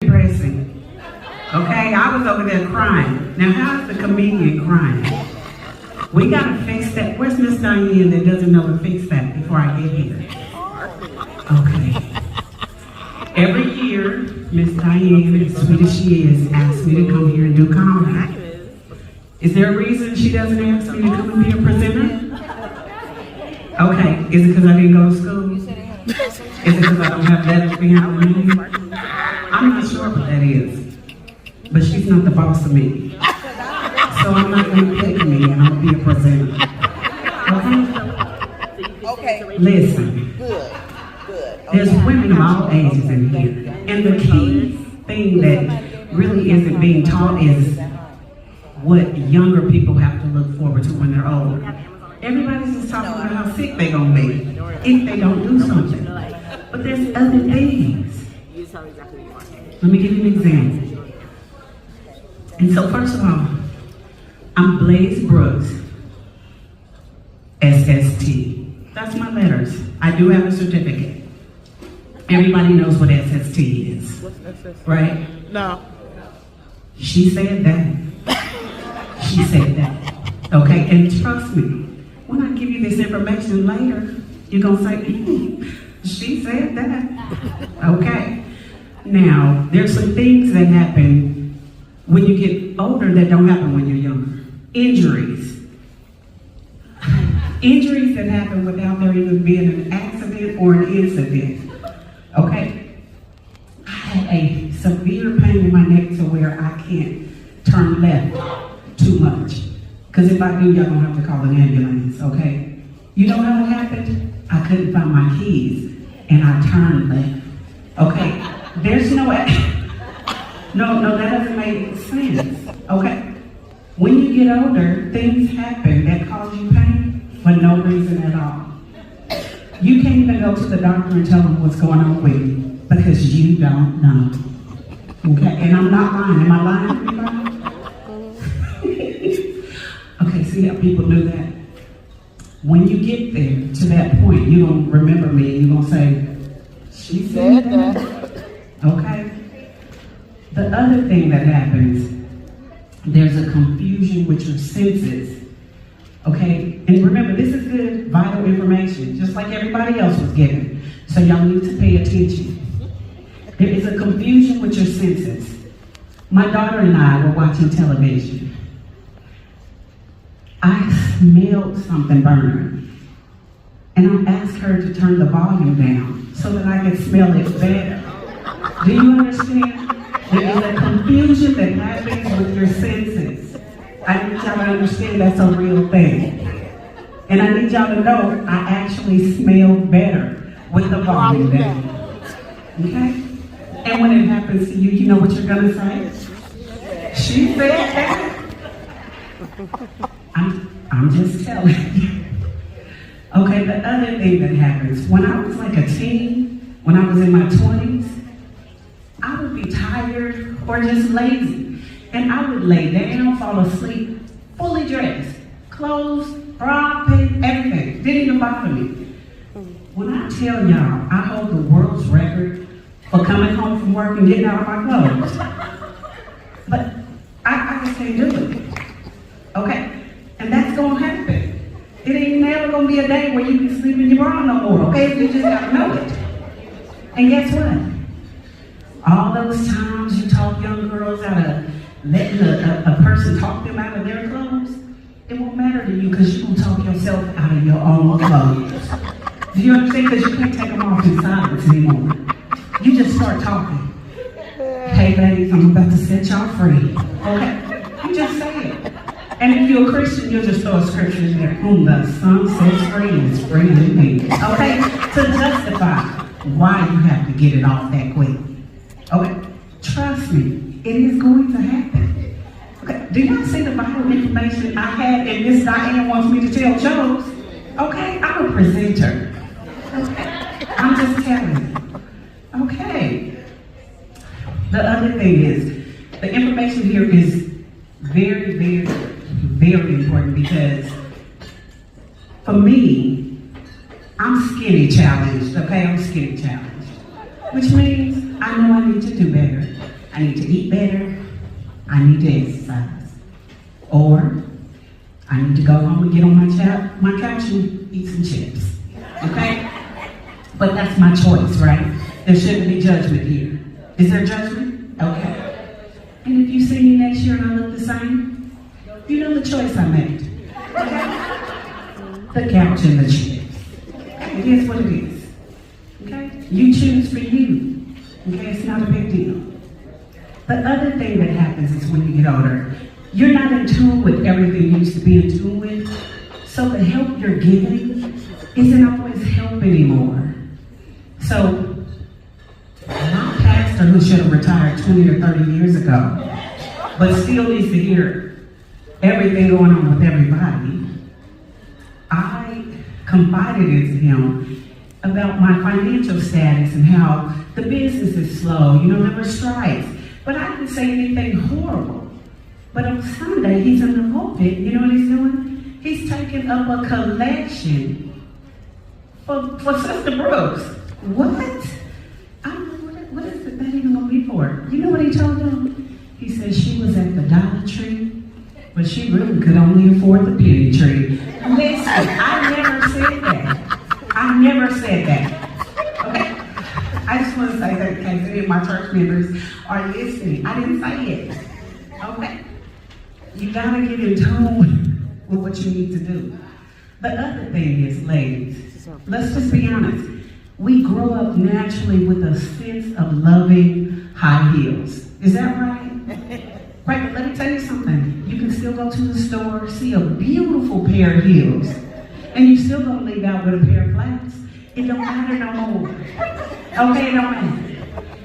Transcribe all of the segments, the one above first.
depressing. Okay, I was over there crying. Now, how's the comedian crying? We gotta fix that. Where's Miss Diane that doesn't know to fix that before I get here? Okay. Every year, Miss Diane, as sweet as she is, asks me to come here and do comedy. Is there a reason she doesn't ask me to come and be a presenter? Okay, is it because I didn't go to school? Is it because I don't have letters behind my name? I'm not sure what that is. But she's not the boss of me. So I'm not going to pick me and I'm going to be a presenter. Okay? Listen. Good. There's women of all ages in here. And the key thing that really isn't being taught is what younger people have to look forward to when they're older. Everybody's just talking about how sick they're going to be if they don't do something. But there's other things. Let me give you an example. And so first of all, I'm Blaise Brooks, SST. That's my letters. I do have a certificate. Everybody knows what SST is, right? No. She said that. She said that. Okay, and trust me, when I give you this information later, you're going to say, she said that. Okay. Now, there's some things that happen when you get older that don't happen when you're younger. Injuries. Injuries that happen without there even being an accident or an incident. Okay? I had a severe pain in my neck to where I can't turn left too much. Because if I do, y'all gonna have to call an ambulance, okay? You know how it happened? I couldn't find my keys and I turned left. Okay? There's no... No, that doesn't make sense, okay? When you get older, things happen that cause you pain for no reason at all. You can't even go to the doctor and tell them what's going on with you because you don't know, okay? And I'm not lying. Am I lying, everybody? Okay, see how people do that? When you get there to that point, you're going to remember me and you're going to say, she said that, okay? The other thing that happens, there's a confusion with your senses, okay? And remember, this is good, vital information, just like everybody else was given. So y'all need to pay attention. There is a confusion with your senses. My daughter and I were watching television. I smelled something burning. And I asked her to turn the volume down so that I could smell it better. Do you understand? There is a confusion that happens with your senses. I need y'all to understand that's a real thing. And I need y'all to know I actually smell better with the volume down. Okay? And when it happens to you, you know what you're going to say? She said that. I'm just telling you. Okay, the other thing that happens, when I was like a teen, when I was in my 20s, I would be tired or just lazy. And I would lay down, fall asleep, fully dressed. Clothes, bra, pin, everything. Didn't even bother me. When I tell y'all, I hold the world's record for coming home from work and getting out of my clothes. But I just can't do it. Okay? And that's gonna happen. It ain't never gonna be a day where you can sleep in your bra no more, okay? You just gotta know it. And guess what? All those times you talk young girls out of letting a person talk them out of their clothes, it won't matter to you because you're going to talk yourself out of your own clothes. Do you understand? Because you can't take them off in silence anymore. You just start talking. Hey ladies, I'm about to set y'all free. Okay? You just say it. And if you're a Christian, you'll just throw a scripture in there. Whom the Son sets free is free indeed. Okay? To justify why you have to get it off that quick. Okay, trust me, it is going to happen. Okay, do y'all see the vital information I had and Miss Diane wants me to tell jokes? Okay, I'm a presenter. Okay, I'm just telling you. Okay. The other thing is, the information here is very, very, very important because for me, I'm skinny challenged, okay? I'm skinny challenged, which means I know I need to do better. I need to eat better. I need to exercise. Or I need to go home and get on my couch and eat some chips. Okay? But that's my choice, right? There shouldn't be judgment here. Is there judgment? Okay. And if you see me next year and I look the same, you know the choice I made. Okay? The couch and the chips. It is what it is. Okay? You choose for you. Okay? It's not a big deal. The other thing that happens is when you get older, you're not in tune with everything you used to be in tune with. So the help you're giving isn't always help anymore. So my pastor, who should have retired 20 or 30 years ago, but still needs to hear everything going on with everybody, I confided into him about my financial status and how the business is slow. You know, there were strikes. But I didn't say anything horrible. But on Sunday, he's in the pulpit. You know what he's doing? He's taking up a collection for Sister Brooks. What? I don't know, what is it that even going to be for? You know what he told them? He said she was at the Dollar Tree, but she really could only afford the penny tree. Listen, I never said that. I never said that. Okay? I just want to say that in case any of my church members are listening. I didn't say it. Okay? You gotta get in tune with what you need to do. The other thing is, ladies, let's just be honest. We grow up naturally with a sense of loving high heels. Is that right? Right, but let me tell you something. You can still go to the store, see a beautiful pair of heels, and you still gonna leave out with a pair of flats. It don't matter no more. Okay, it don't matter.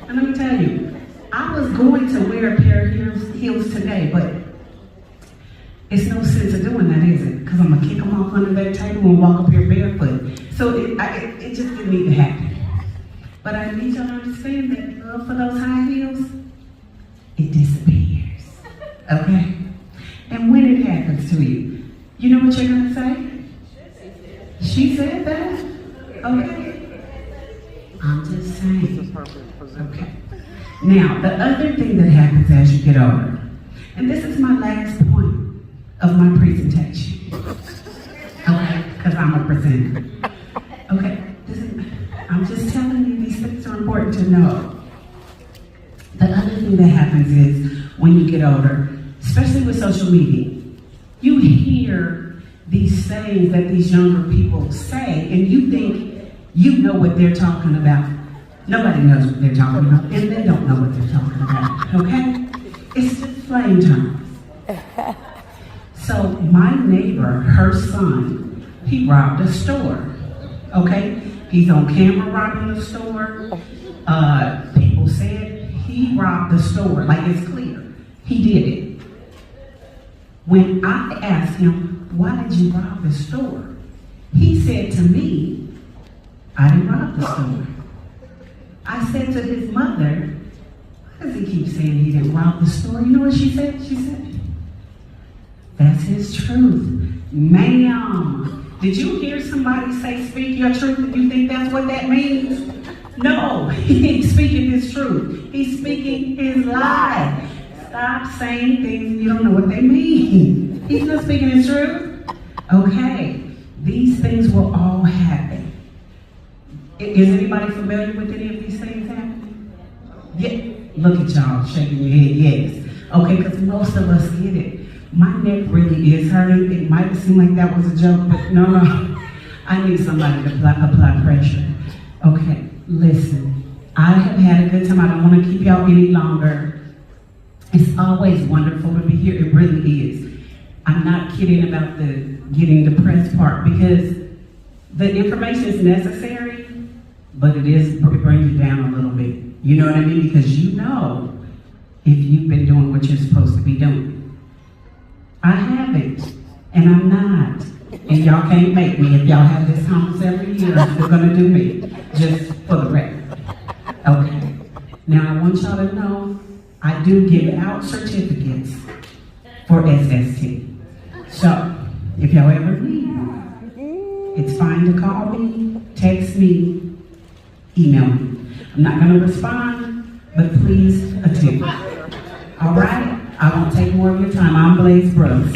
And let me tell you, I was going to wear a pair of heels today, but it's no sense of doing that, is it? Because I'm going to kick them off under that table and walk up here barefoot. So it just didn't need to happen. But I need y'all to understand that love for those high heels, it disappears. Okay? And when it happens to you, you know what you're going to say? She said that? Okay. I'm just saying. Okay. Now, the other thing that happens as you get older, and this is my last point of my presentation. Okay, because I'm a presenter. Okay, I'm just telling you these things are important to know. The other thing that happens is when you get older, especially with social media, you hear these sayings that these younger people say, and you think you know what they're talking about. Nobody knows what they're talking about, and they don't know what they're talking about, okay? It's just slang terms. So my neighbor, her son, he robbed a store, okay? He's on camera robbing the store. People said he robbed the store, like it's clear. He did it. When I asked him, why did you rob the store? He said to me, I didn't rob the store. I said to his mother, why does he keep saying he didn't rob the store? You know what she said? She said, that's his truth. Ma'am, did you hear somebody say speak your truth and you think that's what that means? No, he ain't speaking his truth. He's speaking his lie. Stop saying things you don't know what they mean. He's not speaking his truth. Okay, these things will all happen. Is anybody familiar with any of these things happening? Yeah, look at y'all shaking your head, yes. Okay, because most of us get it. My neck really is hurting. It might seem like that was a joke, but no. I need somebody to apply pressure. Okay, listen. I have had a good time. I don't want to keep y'all any longer. It's always wonderful to be here. It really is. I'm not kidding about the getting depressed part because the information is necessary, but it brings you down a little bit. You know what I mean? Because you know if you've been doing what you're supposed to be doing. I haven't, and I'm not. And y'all can't make me. If y'all have this conference every year, I'm still gonna do me, just for the record. Okay. Now I want y'all to know, I do give out certificates for SST. So, if y'all ever need one, it's fine to call me, text me, email me. I'm not gonna respond but please attend. All right? I won't take more of your time. I'm Blaise Brooks.